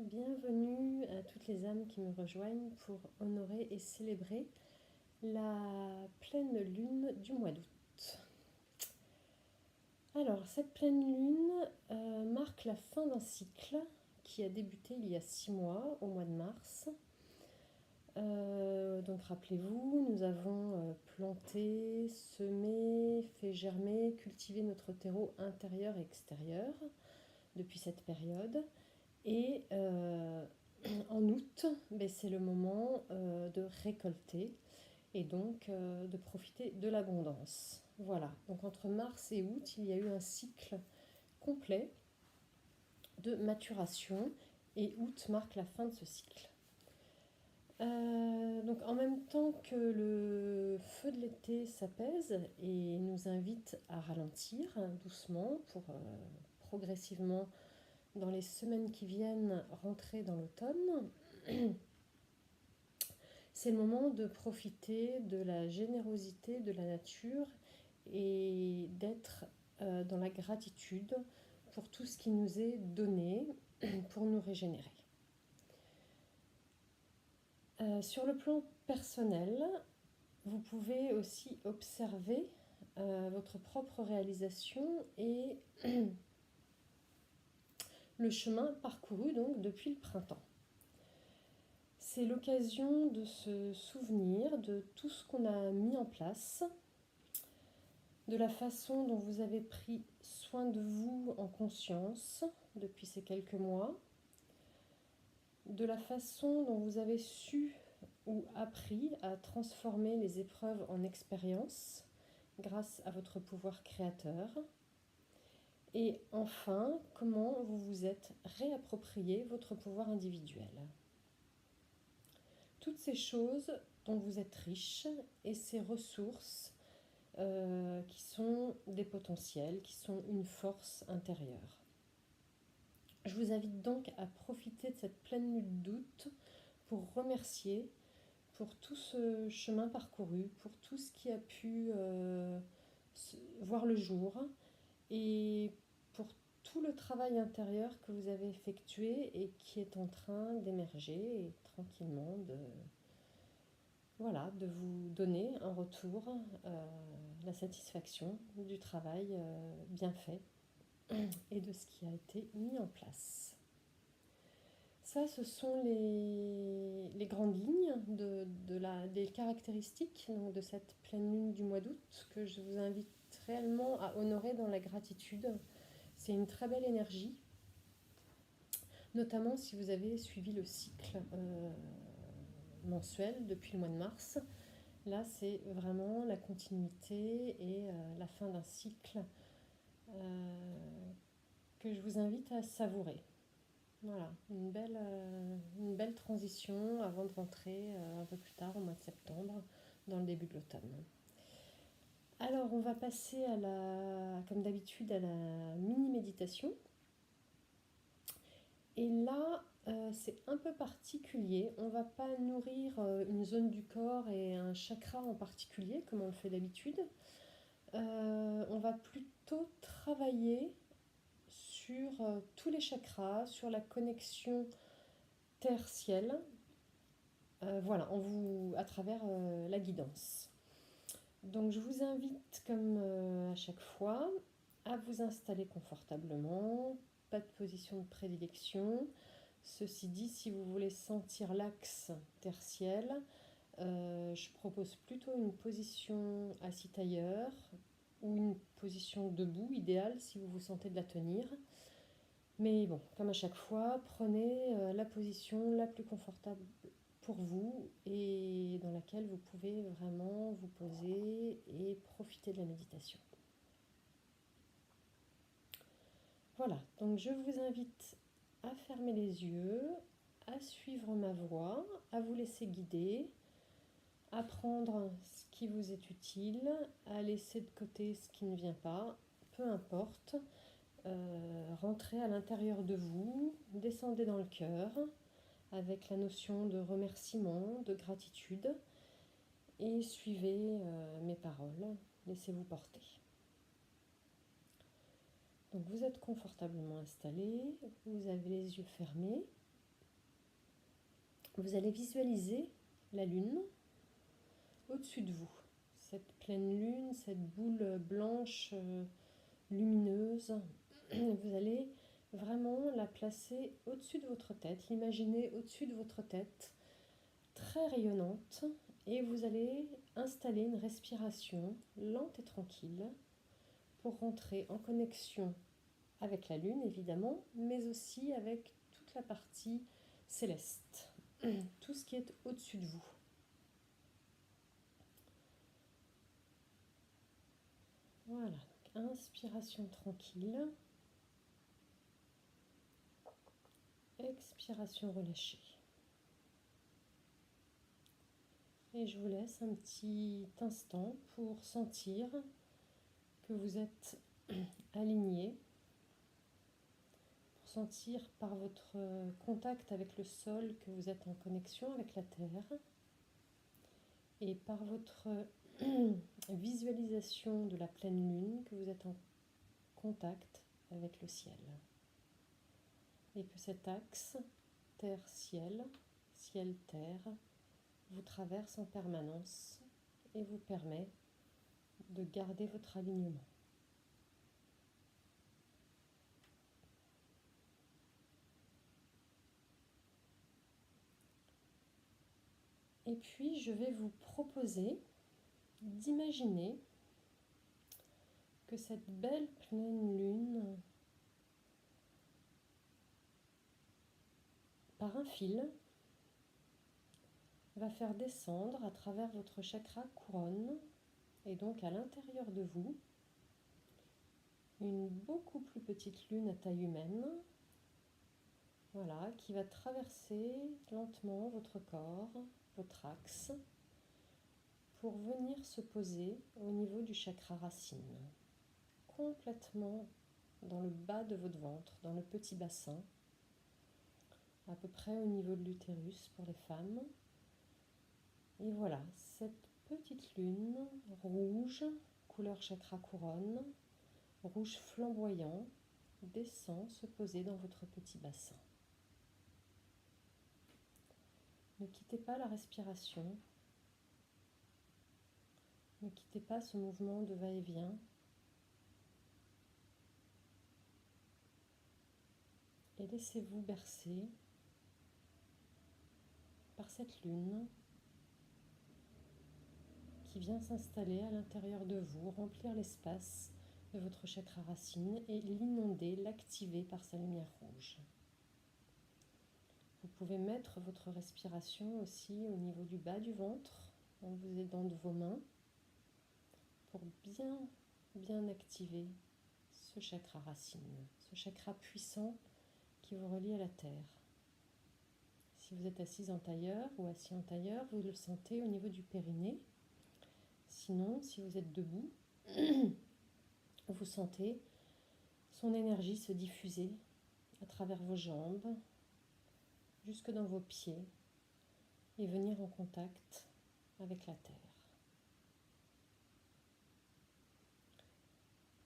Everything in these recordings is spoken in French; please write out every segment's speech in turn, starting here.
Bienvenue à toutes les âmes qui me rejoignent pour honorer et célébrer la pleine lune du mois d'août. Alors, cette pleine lune marque la fin d'un cycle qui a débuté il y a 6 mois, au mois de mars. Donc rappelez-vous, nous avons planté, semé, fait germer, cultivé notre terreau intérieur et extérieur depuis cette période. Et en août, c'est le moment de récolter et donc de profiter de l'abondance. Voilà, donc entre mars et août, il y a eu un cycle complet de maturation et août marque la fin de ce cycle. Donc en même temps que le feu de l'été s'apaise et nous invite à ralentir doucement pour progressivement dans les semaines qui viennent rentrer dans l'automne, c'est le moment de profiter de la générosité de la nature et d'être dans la gratitude pour tout ce qui nous est donné pour nous régénérer. Sur le plan personnel, vous pouvez aussi observer votre propre réalisation et le chemin parcouru donc depuis le printemps. C'est l'occasion de se souvenir de tout ce qu'on a mis en place, de la façon dont vous avez pris soin de vous en conscience depuis ces quelques mois, de la façon dont vous avez su ou appris à transformer les épreuves en expériences grâce à votre pouvoir créateur. Et enfin, comment vous vous êtes réapproprié votre pouvoir individuel. Toutes ces choses dont vous êtes riche et ces ressources qui sont des potentiels, qui sont une force intérieure. Je vous invite donc à profiter de cette pleine lune d'août pour remercier pour tout ce chemin parcouru, pour tout ce qui a pu voir le jour et pour tout le travail intérieur que vous avez effectué et qui est en train d'émerger et tranquillement de vous donner un retour, la satisfaction du travail bien fait et de ce qui a été mis en place. Ça, ce sont les grandes lignes des caractéristiques donc, de cette pleine lune du mois d'août que je vous invite réellement à honorer dans la gratitude. C'est une très belle énergie, notamment si vous avez suivi le cycle mensuel depuis le mois de mars. Là, c'est vraiment la continuité et la fin d'un cycle que je vous invite à savourer. Voilà, une belle transition avant de rentrer un peu plus tard, au mois de septembre, dans le début de l'automne. Alors, on va passer comme d'habitude, à la mini-méditation. Et là, c'est un peu particulier. On ne va pas nourrir une zone du corps et un chakra en particulier, comme on le fait d'habitude. On va plutôt travailler sur tous les chakras, sur la connexion terre-ciel, voilà, à travers la guidance. Donc je vous invite, comme à chaque fois, à vous installer confortablement, pas de position de prédilection. Ceci dit, si vous voulez sentir l'axe terre-ciel, je propose plutôt une position assis tailleur ou une position debout, idéale si vous vous sentez de la tenir. Mais bon, comme à chaque fois, prenez la position la plus confortable pour vous et dans laquelle vous pouvez vraiment vous poser et profiter de la méditation. Voilà, donc je vous invite à fermer les yeux, à suivre ma voix, à vous laisser guider, à prendre ce qui vous est utile, à laisser de côté ce qui ne vient pas, peu importe. Rentrez à l'intérieur de vous, descendez dans le cœur avec la notion de remerciement, de gratitude et suivez mes paroles, laissez-vous porter. Donc vous êtes confortablement installé, vous avez les yeux fermés Vous allez visualiser la lune au-dessus de vous. Cette pleine lune, cette boule blanche lumineuse, vous allez vraiment la placer au-dessus de votre tête, l'imaginer au-dessus de votre tête, très rayonnante, et vous allez installer une respiration lente et tranquille pour rentrer en connexion avec la lune évidemment, mais aussi avec toute la partie céleste, tout ce qui est au-dessus de vous. Voilà, donc inspiration tranquille, expiration relâchée. Et je vous laisse un petit instant pour sentir que vous êtes aligné, pour sentir par votre contact avec le sol que vous êtes en connexion avec la terre et par votre visualisation de la pleine lune que vous êtes en contact avec le ciel. Et que cet axe terre-ciel, ciel-terre, vous traverse en permanence et vous permet de garder votre alignement. Et puis je vais vous proposer d'imaginer que cette belle pleine lune, par un fil, va faire descendre à travers votre chakra couronne et donc à l'intérieur de vous une beaucoup plus petite lune à taille humaine, voilà, qui va traverser lentement votre corps, votre axe, pour venir se poser au niveau du chakra racine, complètement dans le bas de votre ventre, dans le petit bassin, à peu près au niveau de l'utérus pour les femmes. Et voilà, cette petite lune rouge, couleur chakra couronne, rouge flamboyant, descend se poser dans votre petit bassin. Ne quittez pas la respiration, ne quittez pas ce mouvement de va-et-vient. Et laissez-vous bercer par cette lune qui vient s'installer à l'intérieur de vous, remplir l'espace de votre chakra racine et l'inonder, l'activer par sa lumière rouge. Vous pouvez mettre votre respiration aussi au niveau du bas du ventre, en vous aidant de vos mains, pour bien activer ce chakra racine, ce chakra puissant qui vous relie à la terre. Si vous êtes assise en tailleur ou assis en tailleur, vous le sentez au niveau du périnée. Sinon, si vous êtes debout, vous sentez son énergie se diffuser à travers vos jambes, jusque dans vos pieds, et venir en contact avec la terre.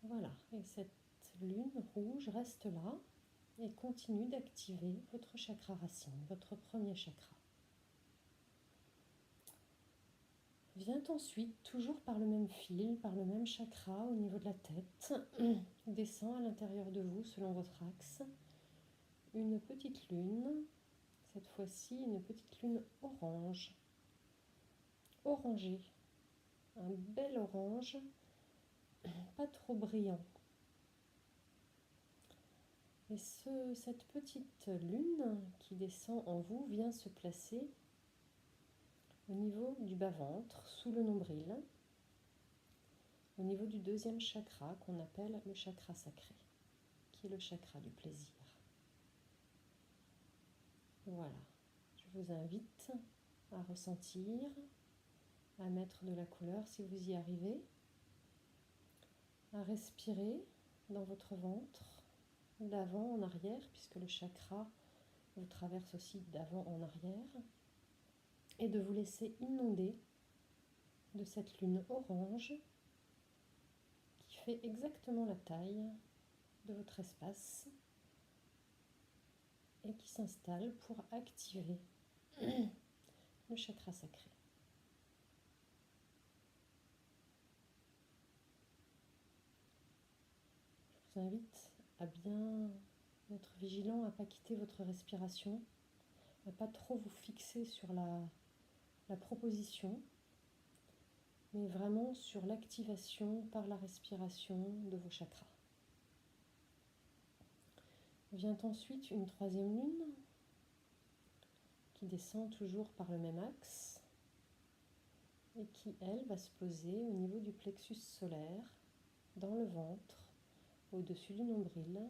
Voilà, et cette lune rouge reste là et continue d'activer votre chakra racine, votre premier chakra. Vient ensuite, toujours par le même fil, par le même chakra au niveau de la tête, descend à l'intérieur de vous selon votre axe, une petite lune, cette fois-ci une petite lune orange, orangée, un bel orange, pas trop brillant. Et cette petite lune qui descend en vous vient se placer au niveau du bas-ventre, sous le nombril, au niveau du deuxième chakra qu'on appelle le chakra sacré, qui est le chakra du plaisir. Voilà, je vous invite à ressentir, à mettre de la couleur si vous y arrivez, à respirer dans votre ventre, d'avant en arrière, puisque le chakra vous traverse aussi d'avant en arrière, et de vous laisser inonder de cette lune orange qui fait exactement la taille de votre espace et qui s'installe pour activer le chakra sacré. Je vous invite à bien être vigilant, à ne pas quitter votre respiration, à ne pas trop vous fixer sur la proposition, mais vraiment sur l'activation par la respiration de vos chakras. Vient ensuite une troisième lune qui descend toujours par le même axe et qui, elle, va se poser au niveau du plexus solaire, dans le ventre, au-dessus du nombril,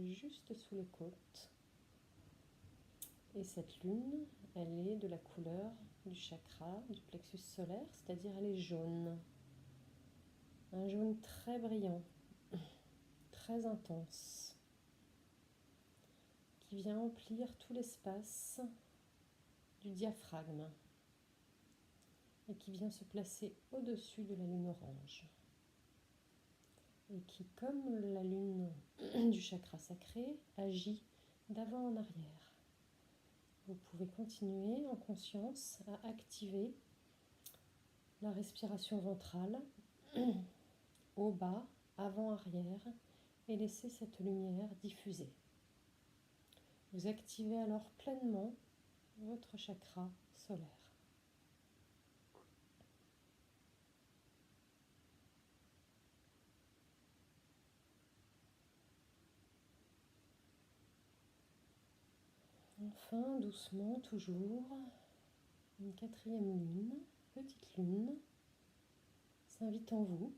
juste sous les côtes. Et cette lune, elle est de la couleur du chakra, du plexus solaire, c'est-à-dire elle est jaune. Un jaune très brillant, très intense, qui vient emplir tout l'espace du diaphragme et qui vient se placer au-dessus de la lune orange. Et qui, comme la lune du chakra sacré, agit d'avant en arrière. Vous pouvez continuer en conscience à activer la respiration ventrale, au bas, avant-arrière, et laisser cette lumière diffuser. Vous activez alors pleinement votre chakra solaire. Enfin, doucement, toujours, une quatrième lune, petite lune, s'invite en vous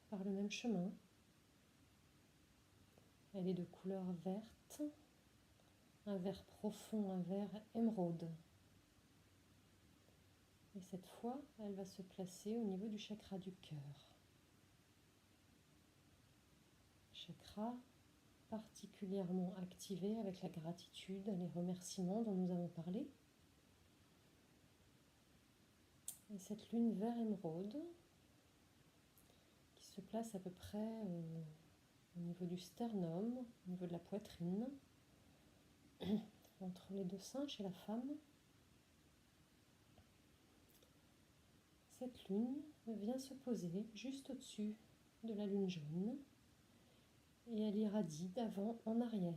par le même chemin. Elle est de couleur verte, un vert profond, un vert émeraude. Et cette fois, elle va se placer au niveau du chakra du cœur. Chakra particulièrement activé avec la gratitude, les remerciements dont nous avons parlé. Et cette lune vert émeraude qui se place à peu près au niveau du sternum, au niveau de la poitrine, entre les deux seins chez la femme. Cette lune vient se poser juste au-dessus de la lune jaune et elle irradie d'avant en arrière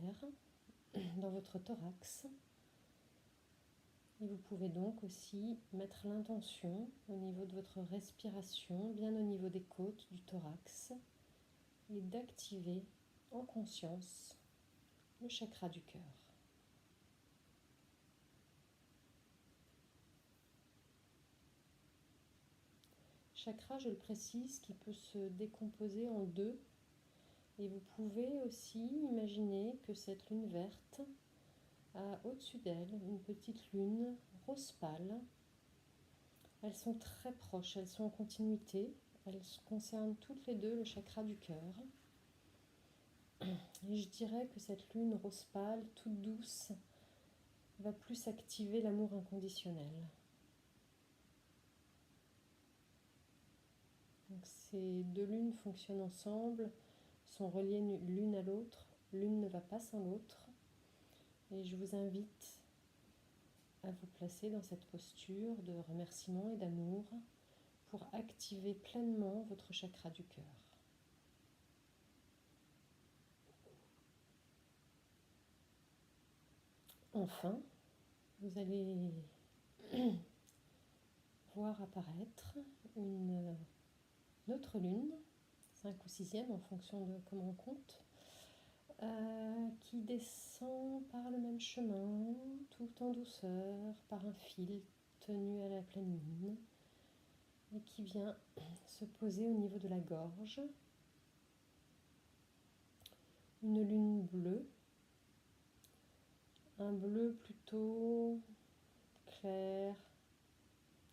dans votre thorax. Et vous pouvez donc aussi mettre l'intention au niveau de votre respiration, bien au niveau des côtes du thorax, et d'activer en conscience le chakra du cœur. Chakra, je le précise, qui peut se décomposer en deux. Et vous pouvez aussi imaginer que cette lune verte a au-dessus d'elle une petite lune rose pâle. Elles sont très proches, elles sont en continuité. Elles concernent toutes les deux le chakra du cœur. Et je dirais que cette lune rose pâle, toute douce, va plus activer l'amour inconditionnel. Donc ces deux lunes fonctionnent ensemble, sont reliées l'une à l'autre. L'une ne va pas sans l'autre. Et je vous invite à vous placer dans cette posture de remerciement et d'amour pour activer pleinement votre chakra du cœur. Enfin, vous allez voir apparaître une autre lune, 5 ou 6e en fonction de comment on compte, qui descend par le même chemin, tout en douceur, par un fil tenu à la pleine lune, et qui vient se poser au niveau de la gorge. Une lune bleue, un bleu plutôt clair,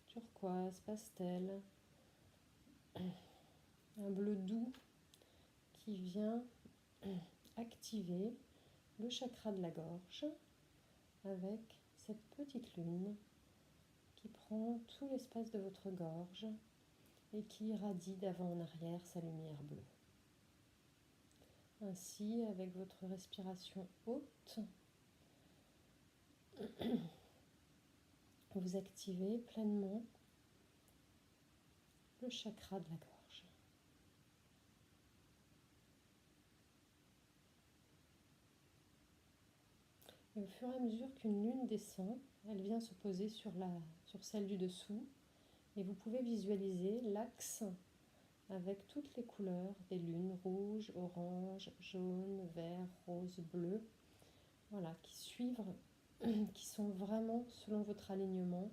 turquoise, pastel, un bleu doux qui vient activer le chakra de la gorge avec cette petite lune qui prend tout l'espace de votre gorge et qui irradie d'avant en arrière sa lumière bleue. Ainsi, avec votre respiration haute, vous activez pleinement le chakra de la gorge. Et au fur et à mesure qu'une lune descend, elle vient se poser sur celle du dessous. Et vous pouvez visualiser l'axe avec toutes les couleurs des lunes, rouge, orange, jaune, vert, rose, bleu, voilà, qui suivent, qui sont vraiment selon votre alignement,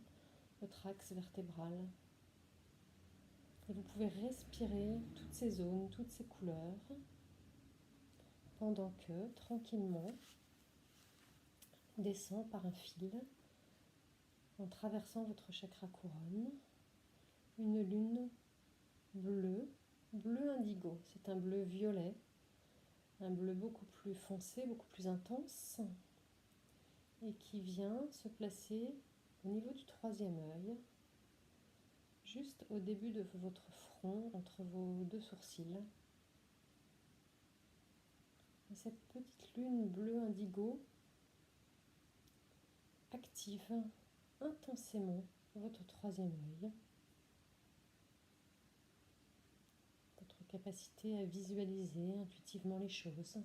votre axe vertébral. Et vous pouvez respirer toutes ces zones, toutes ces couleurs, pendant que, tranquillement, descend par un fil, en traversant votre chakra couronne, une lune bleue, bleu indigo. C'est un bleu violet, un bleu beaucoup plus foncé, beaucoup plus intense, et qui vient se placer au niveau du troisième œil, juste au début de votre front, entre vos deux sourcils. Et cette petite lune bleu indigo active intensément votre troisième œil, votre capacité à visualiser intuitivement les choses.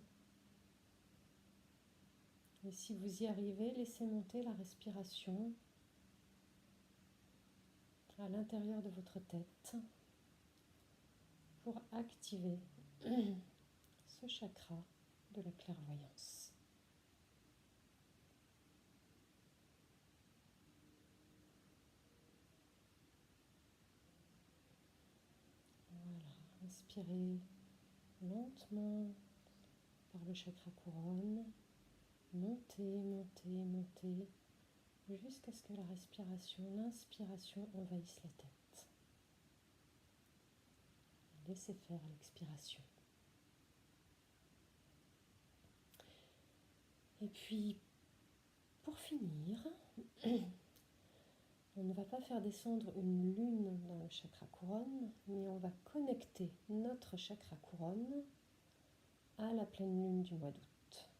Et si vous y arrivez, laissez monter la respiration à l'intérieur de votre tête pour activer ce chakra de la clairvoyance. Voilà, inspirez lentement par le chakra couronne, montez, montez, montez, jusqu'à ce que la respiration, l'inspiration envahisse la tête. Laissez faire l'expiration. Et puis, pour finir, on ne va pas faire descendre une lune dans le chakra couronne, mais on va connecter notre chakra couronne à la pleine lune du mois d'août.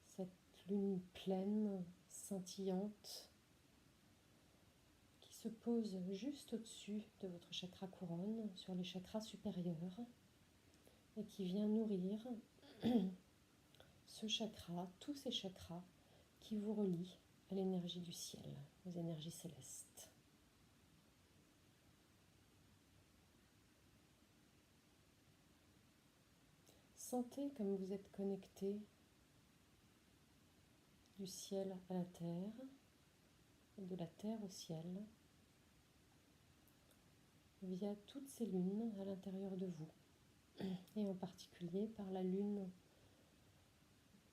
Cette lune pleine, scintillante, qui se pose juste au-dessus de votre chakra couronne, sur les chakras supérieurs, et qui vient nourrir ce chakra, tous ces chakras qui vous relient à l'énergie du ciel, aux énergies célestes. Sentez comme vous êtes connecté du ciel à la terre, et de la terre au ciel, via toutes ces lunes à l'intérieur de vous, et en particulier par la lune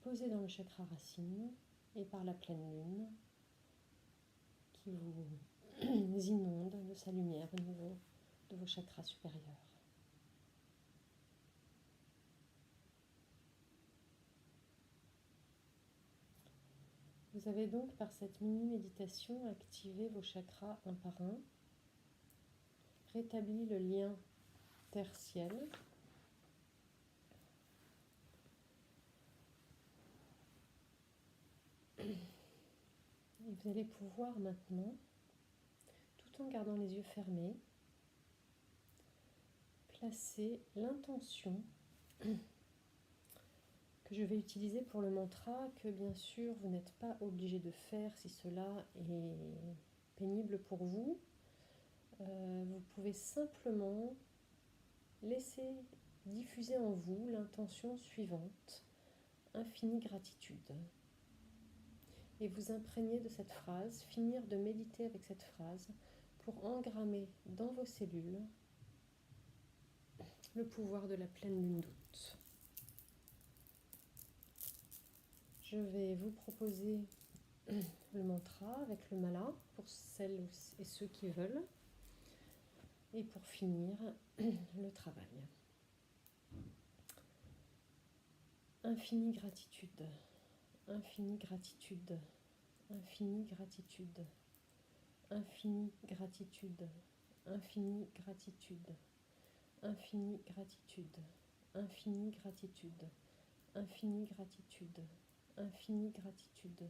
posée dans le chakra racine et par la pleine lune qui vous inonde de sa lumière au niveau de vos chakras supérieurs. Vous avez donc par cette mini-méditation activé vos chakras un par un, rétabli le lien terre-ciel, et vous allez pouvoir maintenant, tout en gardant les yeux fermés, placer l'intention que je vais utiliser pour le mantra, que bien sûr vous n'êtes pas obligé de faire si cela est pénible pour vous. Vous pouvez simplement laisser diffuser en vous l'intention suivante: infinie gratitude. Et vous imprégner de cette phrase, finir de méditer avec cette phrase pour engrammer dans vos cellules le pouvoir de la pleine lune d'août. Je vais vous proposer le mantra avec le mala pour celles et ceux qui veulent, et pour finir le travail. Infinie gratitude, infinie gratitude, infinie gratitude, infinie gratitude, infinie gratitude, infinie gratitude, infinie gratitude, infinie gratitude, infinie gratitude,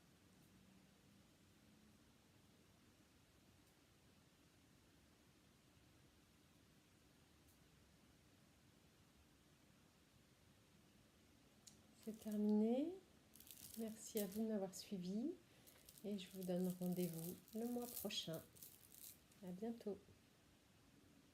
c'est terminé. Merci à vous de m'avoir suivi et je vous donne rendez-vous le mois prochain. À bientôt.